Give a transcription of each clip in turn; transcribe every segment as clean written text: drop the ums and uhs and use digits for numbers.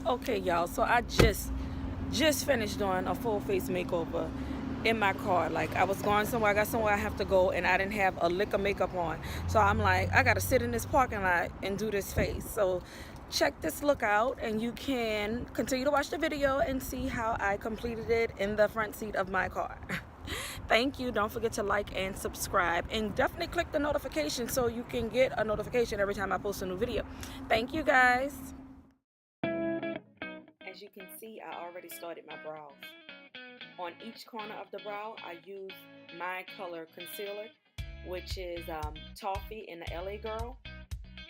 Okay, y'all. So I just finished doing a full face makeover in my car. Like I was going somewhere, I got somewhere I have to go, and I didn't have a lick of makeup on. So I'm like, I gotta sit in this parking lot and do this face. So check this look out, and you can continue to watch the video and see how I completed it in the front seat of my car. Thank you. Don't forget to like and subscribe, and definitely click the notification so you can get a notification every time I post a new video. Thank you guys. As you can see, I already started my brows. On each corner of the brow, I use my color concealer, which is Toffee in the LA Girl.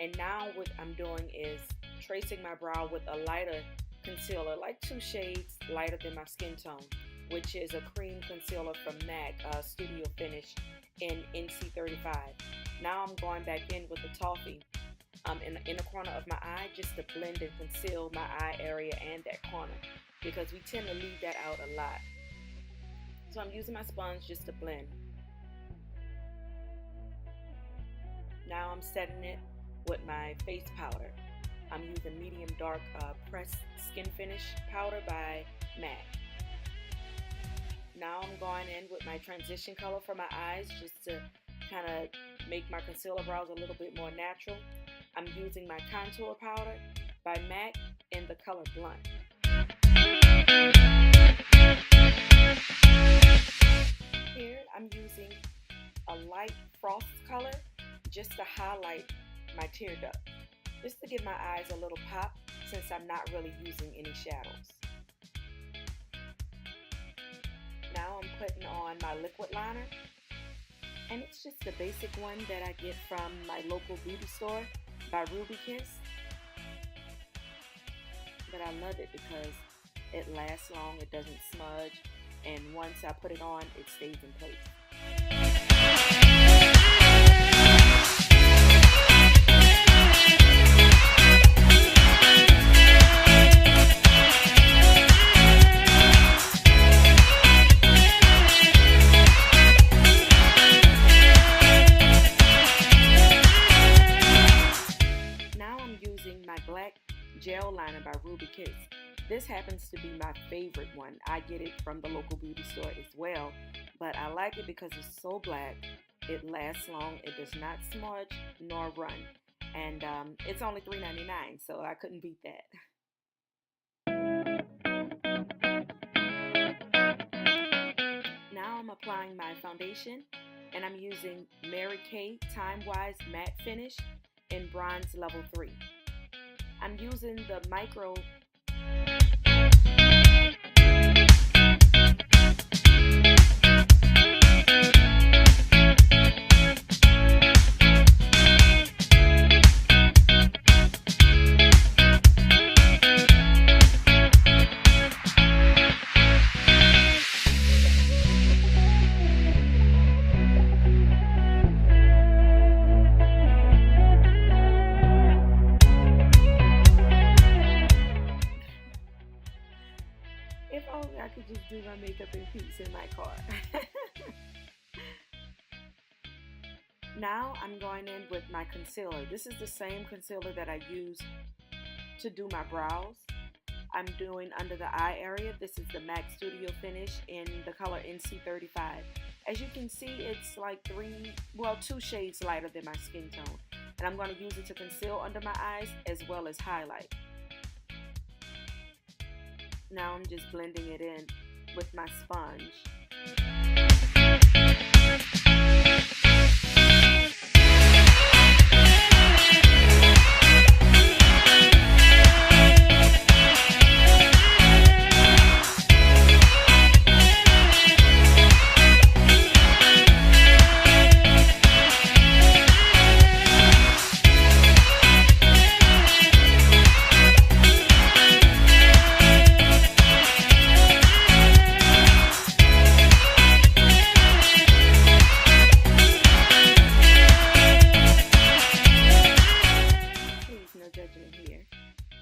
And now what I'm doing is tracing my brow with a lighter concealer, like 2 shades lighter than my skin tone, which is a cream concealer from MAC Studio Finish in NC35. Now I'm going back in with the Toffee in the inner corner of my eye, just to blend and conceal my eye area and that corner, because we tend to leave that out a lot. So I'm using my sponge just to blend. Now I'm setting it with my face powder. I'm using medium dark pressed skin finish powder by MAC. Now I'm going in with my transition color for my eyes, just to kind of make my concealer brows a little bit more natural. I'm using my contour powder by MAC in the color Blunt. Here I'm using a light frost color just to highlight my tear duct, just to give my eyes a little pop, since I'm not really using any shadows. Now I'm putting on my liquid liner, and it's just the basic one that I get from my local beauty store by Ruby Kiss. But I love it because it lasts long, it doesn't smudge, and once I put it on, it stays in place. My black gel liner by Ruby Kiss. This happens to be my favorite one. I get it from the local beauty store as well, but I like it because it's so black, it lasts long, it does not smudge nor run, and it's only $3.99, so I couldn't beat that. Now I'm applying my foundation, and I'm using Mary Kay Time Wise Matte Finish in Bronze Level 3. I'm using the micro If only I could just do my makeup in peace in my car. Now I'm going in with my concealer. This is the same concealer that I use to do my brows. I'm doing under the eye area. This is the MAC Studio Finish in the color NC35. As you can see, it's like 2 shades lighter than my skin tone. And I'm going to use it to conceal under my eyes as well as highlight. Now I'm just blending it in with my sponge.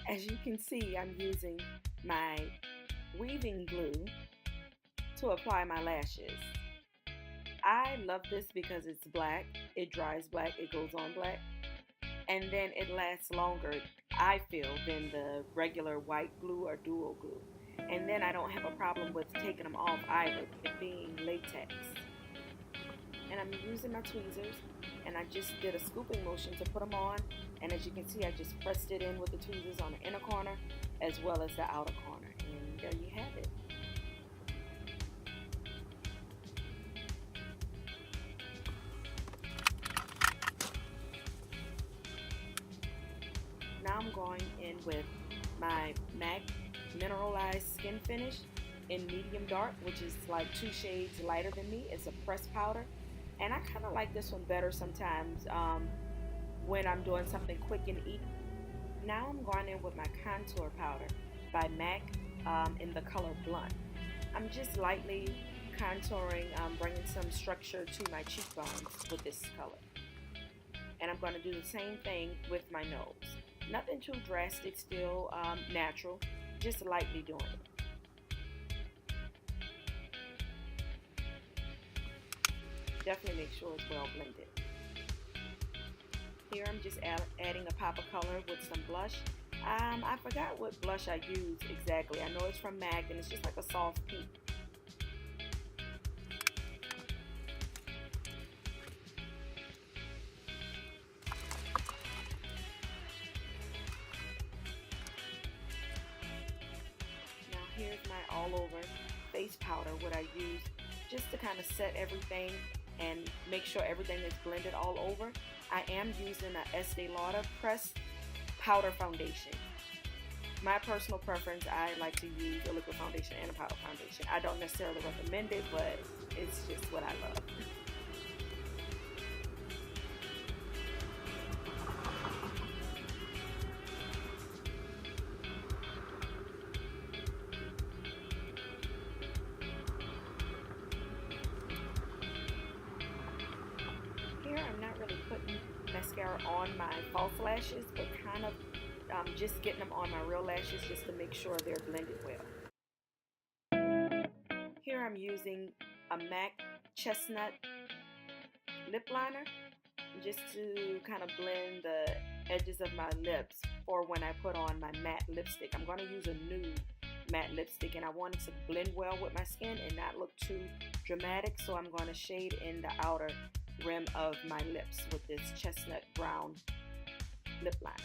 As you can see, I'm using my weaving glue to apply my lashes. I love this because it's black, it dries black, it goes on black, and then it lasts longer. I feel, than the regular white glue or dual glue. And then I don't have a problem with taking them off either, it being latex. And I'm using my tweezers, and I just did a scooping motion to put them on. And as you can see, I just pressed it in with the tweezers on the inner corner as well as the outer corner. And there you have it. Now I'm going in with my MAC Mineralized Skin Finish in medium dark, which is like 2 shades lighter than me. It's a pressed powder, and I kind of like this one better sometimes when I'm doing something quick and easy. Now I'm going in with my contour powder by MAC in the color Blunt. I'm just lightly contouring, bringing some structure to my cheekbones with this color. And I'm going to do the same thing with my nose. Nothing too drastic, still natural, just lightly doing it. Definitely make sure it's well blended. Here I'm just adding a pop of color with some blush. I forgot what blush I used exactly. I know it's from MAC and it's just like a soft pink. Now here's my all over face powder, what I use just to kind of set everything and make sure everything is blended all over. I am using a Estee Lauder pressed powder foundation. My personal preference, I like to use a liquid foundation and a powder foundation. I don't necessarily recommend it, but it's just what I love. Here I'm not really putting mascara on my false lashes, but kind of just getting them on my real lashes just to make sure they're blended well. Here I'm using a MAC Chestnut lip liner just to kind of blend the edges of my lips for when I put on my matte lipstick. I'm going to use a nude matte lipstick, and I want it to blend well with my skin and not look too dramatic, so I'm going to shade in the outer rim of my lips with this chestnut brown lip liner.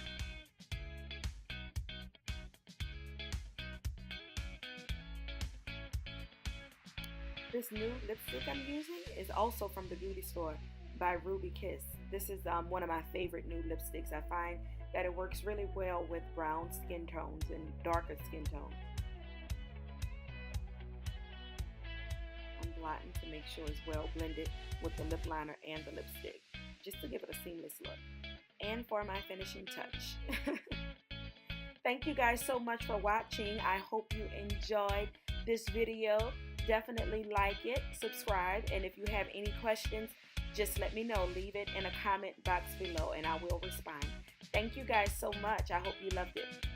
This new lipstick I'm using is also from the beauty store by Ruby Kiss. This is one of my favorite nude lipsticks. I find that it works really well with brown skin tones and darker skin tones. I'm blotting to make sure it's well blended with the lip liner and the lipstick, just to give it a seamless look. And for my finishing touch. Thank you guys so much for watching. I hope you enjoyed this video. Definitely like it, subscribe, and if you have any questions, just let me know. Leave it in a comment box below and I will respond. Thank you guys so much. I hope you loved it.